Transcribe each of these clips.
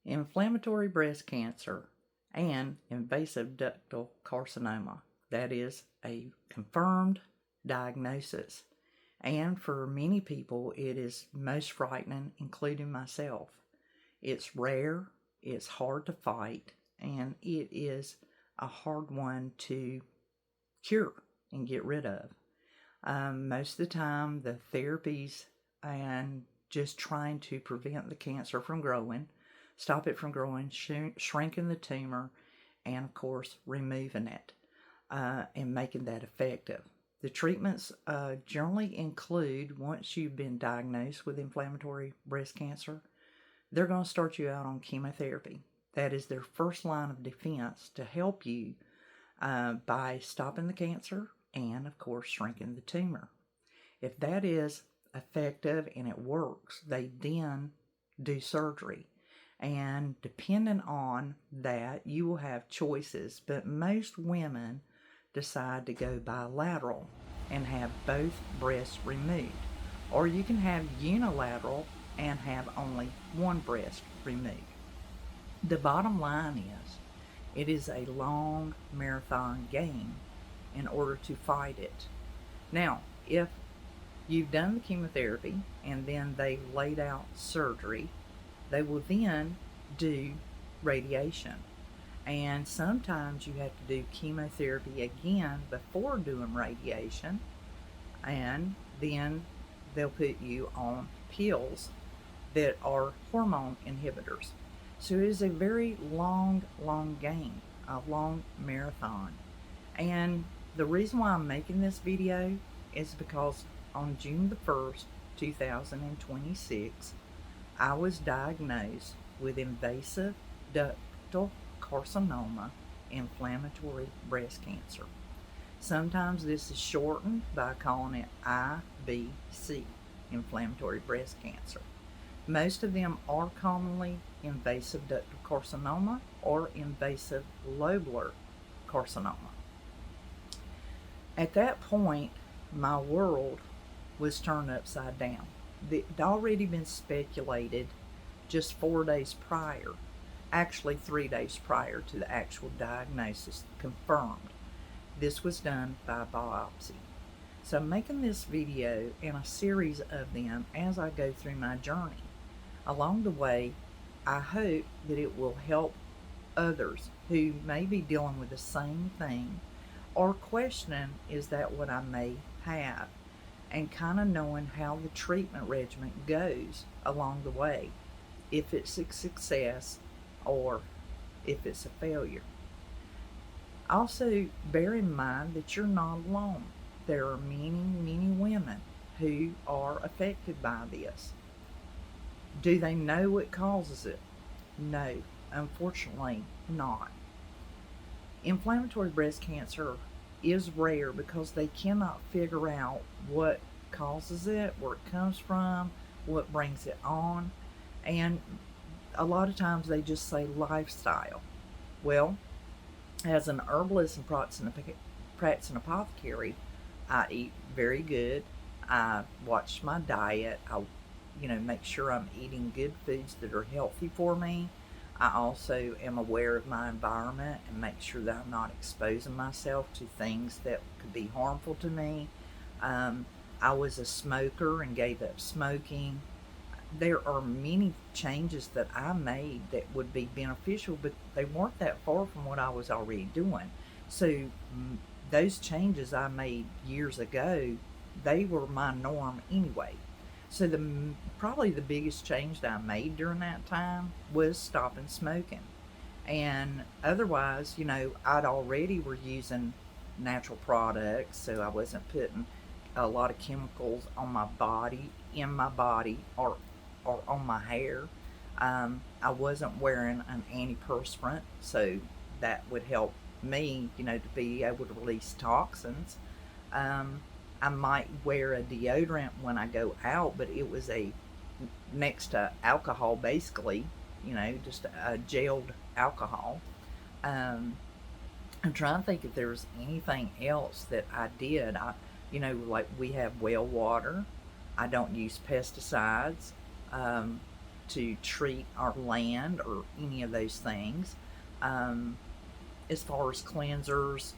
inflammatory breast cancer, and invasive ductal carcinoma. That is a confirmed diagnosis. And for many people, it is most frightening, including myself. It's rare, it's hard to fight, and it is a hard one to cure and get rid of. Most of the time, the therapies and just trying to prevent the cancer from growing, stop it from growing, shrinking the tumor, and of course, removing it and making that effective. The treatments generally include, once you've been diagnosed with inflammatory breast cancer, they're going to start you out on chemotherapy. That is their first line of defense to help you by stopping the cancer and, of course, shrinking the tumor. If that is effective and it works, they then do surgery. And depending on that, you will have choices, but most women decide to go bilateral and have both breasts removed. Or you can have unilateral and have only one breast removed. The bottom line is, it is a long marathon game in order to fight it. Now, if you've done the chemotherapy and then they laid out surgery, they will then do radiation. And sometimes you have to do chemotherapy again before doing radiation, and then they'll put you on pills that are hormone inhibitors. So it is a very long game, a long marathon. And the reason why I'm making this video is because on June the 1st, 2026, I was diagnosed with invasive ductal carcinoma, inflammatory breast cancer. Sometimes this is shortened by calling it IBC, inflammatory breast cancer. Most of them are commonly invasive ductal carcinoma or invasive lobular carcinoma. At that point, my world was turned upside down. It had already been speculated just 4 days prior, actually 3 days prior to the actual diagnosis confirmed. This was done by biopsy. So I'm making this video and a series of them as I go through my journey. Along the way, I hope that it will help others who may be dealing with the same thing or questioning, is that what I may have? And kind of knowing how the treatment regimen goes along the way, if it's a success or if it's a failure. Also, bear in mind that you're not alone. There are many women who are affected by this. Do they know what causes it? No, unfortunately not. Inflammatory breast cancer is rare because they cannot figure out what causes it, where it comes from, what brings it on, and a lot of times they just say lifestyle. Well, as an herbalist and practicing apothecary, I eat very good. I watch my diet. I make sure I'm eating good foods that are healthy for me. I also am aware of my environment and make sure that I'm not exposing myself to things that could be harmful to me. I was a smoker and gave up smoking. There are many changes that I made that would be beneficial, but they weren't that far from what I was already doing. So those changes I made years ago, they were my norm anyway. So probably the biggest change that I made during that time was stopping smoking. And otherwise, I'd already were using natural products, so I wasn't putting a lot of chemicals on my body, in my body, or on my hair. I wasn't wearing an antiperspirant, so that would help me, to be able to release toxins. I might wear a deodorant when I go out, but it was next to alcohol, basically, just a gelled alcohol. I'm trying to think if there was anything else that I did. Like we have well water. I don't use pesticides. to treat our land or any of those things. Um, as far as cleansers,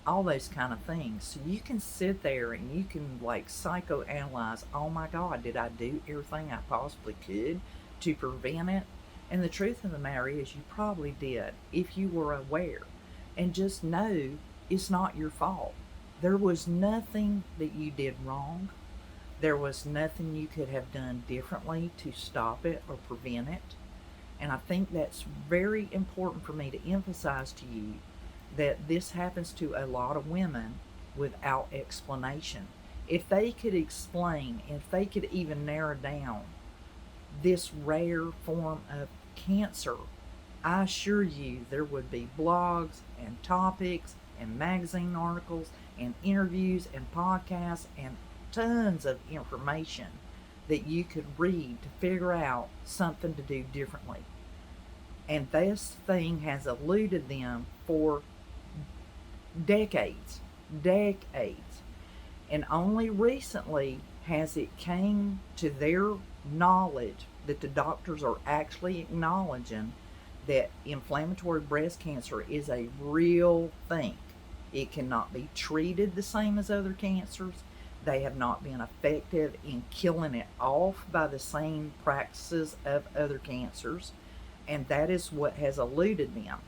all those kind of things. So you can sit there and you can like psychoanalyze, oh my God, did I do everything I possibly could to prevent it? And the truth of the matter is, you probably did if you were aware. And just know it's not your fault. There was nothing that you did wrong. There was nothing you could have done differently to stop it or prevent it. And I think that's very important for me to emphasize to you, that this happens to a lot of women without explanation. If they could explain, if they could even narrow down this rare form of cancer, I assure you there would be blogs and topics and magazine articles and interviews and podcasts and tons of information that you could read to figure out something to do differently. And this thing has eluded them for decades. And only recently has it came to their knowledge that the doctors are actually acknowledging that inflammatory breast cancer is a real thing. It cannot be treated the same as other cancers. They have not been effective in killing it off by the same practices of other cancers, and that is what has eluded them.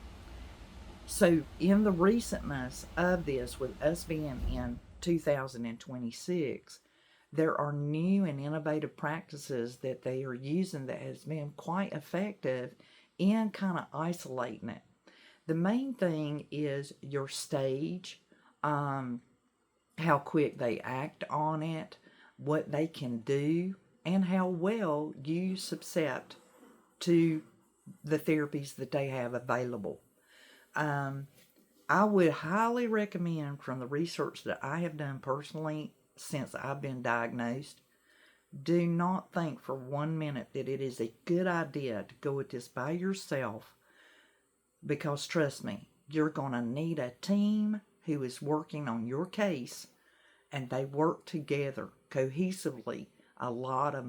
So in the recentness of this, with us being in 2026, there are new and innovative practices that they are using that has been quite effective in kind of isolating it. The main thing is your stage, how quick they act on it, what they can do, and how well you subsect to the therapies that they have available. I would highly recommend, from the research that I have done personally since I've been diagnosed, do not think for 1 minute that it is a good idea to go at this by yourself, because trust me, you're going to need a team who is working on your case, and they work together cohesively. A lot of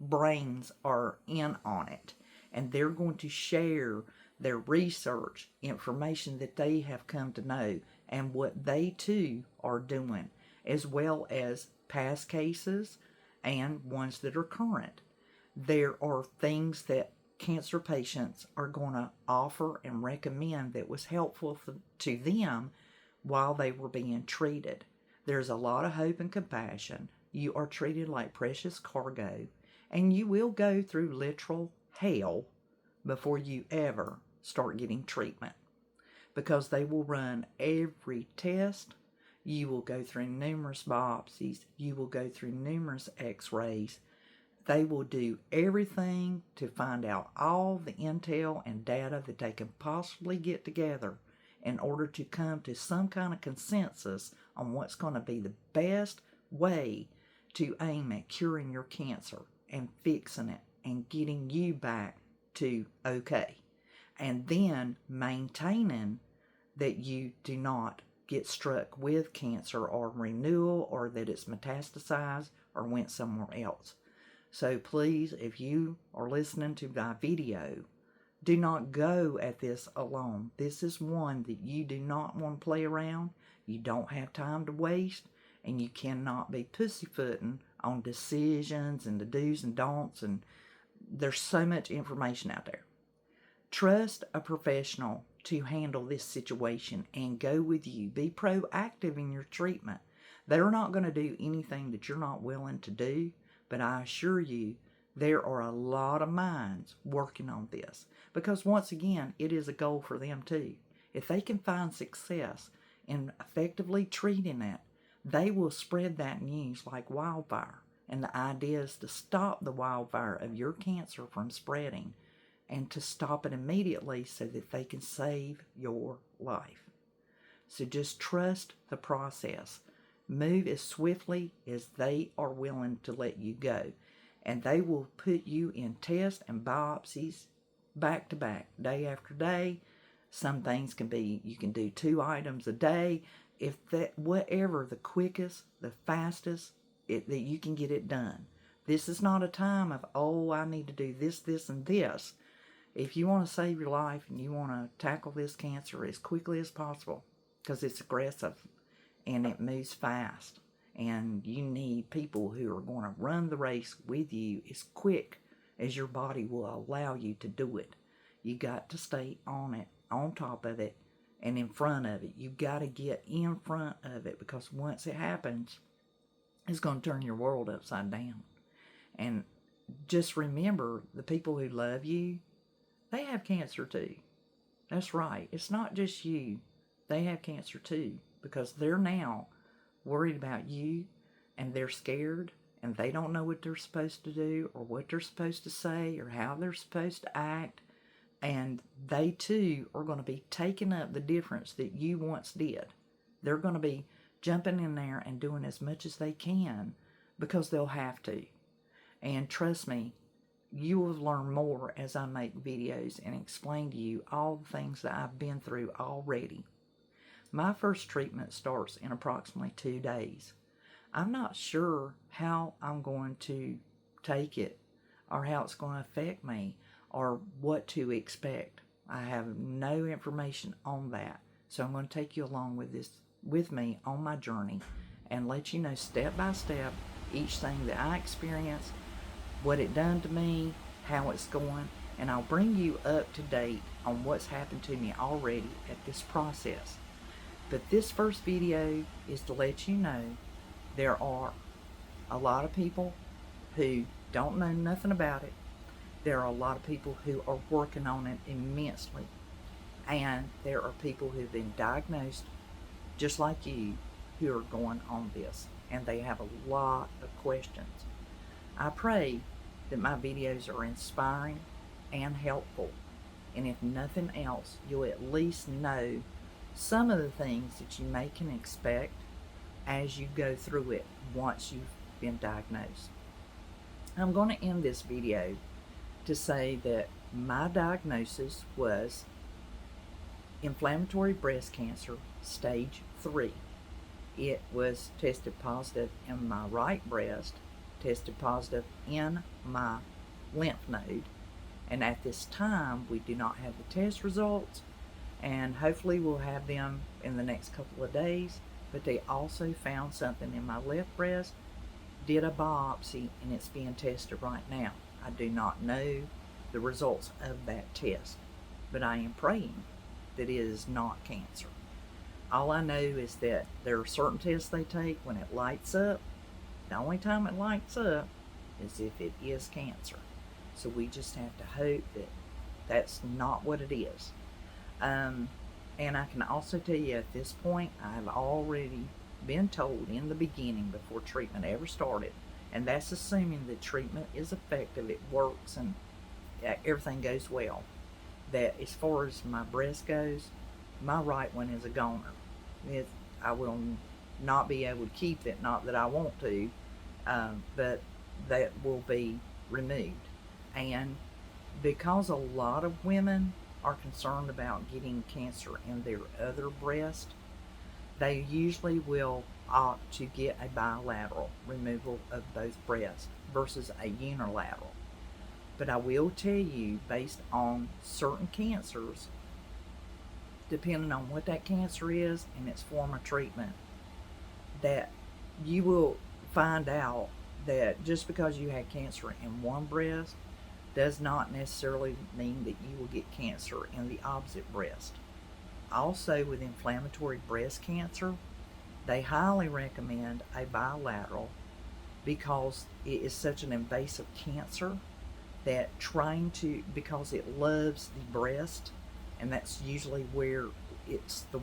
brains are in on it, and they're going to share their research, information that they have come to know, and what they too are doing, as well as past cases and ones that are current. There are things that cancer patients are going to offer and recommend that was helpful to them while they were being treated. There's a lot of hope and compassion. You are treated like precious cargo, and you will go through literal hell before you ever start getting treatment, because they will run every test. You will go through numerous biopsies. You will go through numerous x-rays. They will do everything to find out all the intel and data that they can possibly get together in order to come to some kind of consensus on what's going to be the best way to aim at curing your cancer and fixing it and getting you back to okay. And then maintaining that you do not get struck with cancer or renewal, or that it's metastasized or went somewhere else. So please, if you are listening to my video, do not go at this alone. This is one that you do not want to play around. You don't have time to waste, and you cannot be pussyfooting on decisions and the do's and don'ts, and there's so much information out there. Trust a professional to handle this situation and go with you. Be proactive in your treatment. They're not going to do anything that you're not willing to do, but I assure you there are a lot of minds working on this, because once again, it is a goal for them too. If they can find success in effectively treating it, they will spread that news like wildfire. And the idea is to stop the wildfire of your cancer from spreading, and to stop it immediately so that they can save your life. So just trust the process. Move as swiftly as they are willing to let you go. And they will put you in tests and biopsies back to back, day after day. Some things can be, you can do 2 items a day. If that, whatever, the quickest, the fastest, that you can get it done. This is not a time of, oh, I need to do this, this, and this. If you want to save your life and you want to tackle this cancer as quickly as possible, because it's aggressive and it moves fast, and you need people who are going to run the race with you as quick as your body will allow you to do it. You got to stay on it, on top of it, and in front of it. You got to get in front of it, because once it happens, it's going to turn your world upside down. And just remember, the people who love you, they have cancer too. That's right. It's not just you. They have cancer too, because they're now worried about you, and they're scared, and they don't know what they're supposed to do or what they're supposed to say or how they're supposed to act. And they too are going to be taking up the difference that you once did. They're going to be jumping in there and doing as much as they can because they'll have to. And trust me, you will learn more as I make videos and explain to you all the things that I've been through already. My first treatment starts in approximately 2 days. I'm not sure how I'm going to take it or how it's going to affect me or what to expect. I have no information on that. So I'm going to take you along with me on my journey and let you know step by step each thing that I experienced, what it done to me, how it's going, and I'll bring you up to date on what's happened to me already at this process. But this first video is to let you know there are a lot of people who don't know nothing about it. There are a lot of people who are working on it immensely. And there are people who've been diagnosed just like you who are going on this. And they have a lot of questions. I pray that my videos are inspiring and helpful. And if nothing else, you'll at least know some of the things that you may can expect as you go through it once you've been diagnosed. I'm going to end this video to say that my diagnosis was inflammatory breast cancer, stage 3. It was tested positive in my right breast, tested positive in my lymph node, and at this time we do not have the test results, and hopefully we'll have them in the next couple of days. But they also found something in my left breast, did a biopsy, and it's being tested right now. I do not know the results of that test, but I am praying that it is not cancer. All I know is that there are certain tests they take when it lights up. The only time it lights up is if it is cancer. So we just have to hope that that's not what it is. And I can also tell you at this point, I've already been told in the beginning before treatment ever started, and that's assuming that treatment is effective, it works, and everything goes well, that as far as my breast goes, my right one is a goner. I will not be able to keep it, not that I want to, but that will be removed. And because a lot of women are concerned about getting cancer in their other breast, they usually will opt to get a bilateral removal of both breasts versus a unilateral. But I will tell you, based on certain cancers, depending on what that cancer is and its form of treatment, that you will find out that just because you had cancer in one breast does not necessarily mean that you will get cancer in the opposite breast. Also, with inflammatory breast cancer, they highly recommend a bilateral because it is such an invasive cancer that because it loves the breast, and that's usually where it's the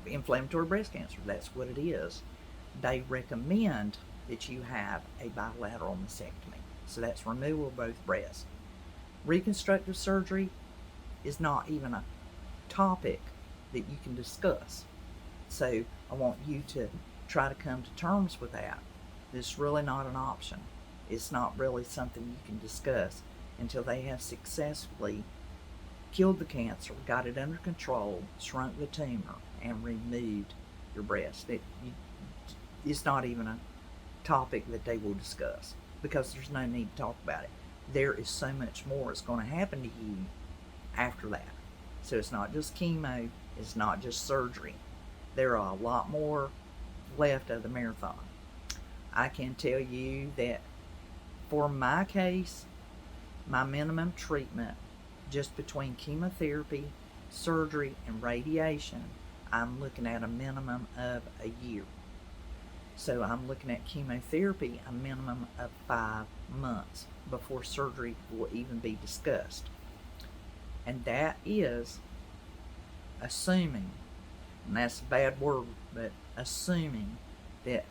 inflammatory breast cancer, that's what it is. They recommend that you have a bilateral mastectomy. So that's removal of both breasts. Reconstructive surgery is not even a topic that you can discuss. So I want you to try to come to terms with that. It's really not an option. It's not really something you can discuss until they have successfully killed the cancer, got it under control, shrunk the tumor, and removed your breast. It's not even a topic that they will discuss. because there's no need to talk about it. There is so much more that's going to happen to you after that. So it's not just chemo, it's not just surgery. There are a lot more left of the marathon. I can tell you that for my case, my minimum treatment, just between chemotherapy, surgery, and radiation, I'm looking at a minimum of a year. So I'm looking at chemotherapy a minimum of 5 months before surgery will even be discussed. And that is assuming, and that's a bad word, but assuming that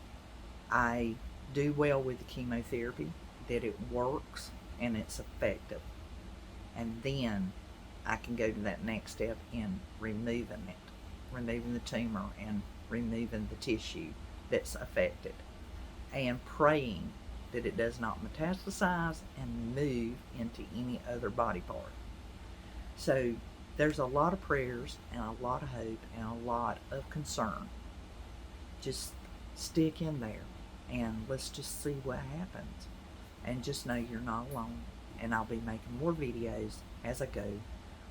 I do well with the chemotherapy, that it works and it's effective. And then I can go to that next step in removing the tumor and removing the tissue that's affected, and praying that it does not metastasize and move into any other body part. So there's a lot of prayers and a lot of hope and a lot of concern. Just stick in there and let's just see what happens. And just know you're not alone. And I'll be making more videos as I go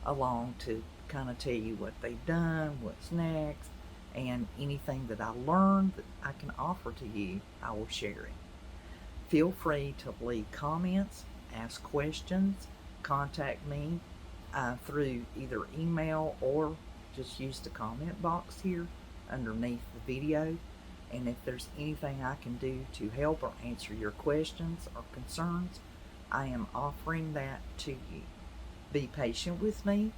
along to kind of tell you what they've done, what's next, and anything that I learned that I can offer to you, I will share it. Feel free to leave comments, ask questions, contact me through either email or just use the comment box here underneath the video. And if there's anything I can do to help or answer your questions or concerns, I am offering that to you. Be patient with me,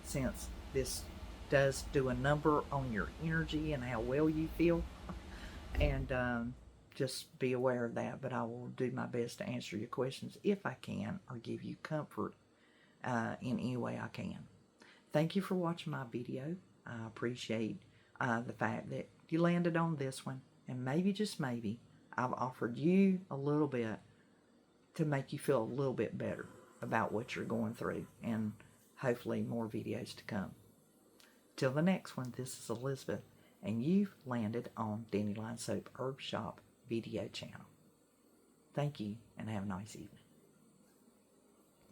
since this does do a number on your energy and how well you feel. And just be aware of that. But I will do my best to answer your questions if I can, or give you comfort in any way I can. Thank you for watching my video. I appreciate the fact that you landed on this one, and maybe, just maybe, I've offered you a little bit to make you feel a little bit better about what you're going through, and hopefully more videos to come. Till the next one, this is Elizabeth, and you've landed on Dandelion Soap Herb Shop video channel. Thank you, and have a nice evening.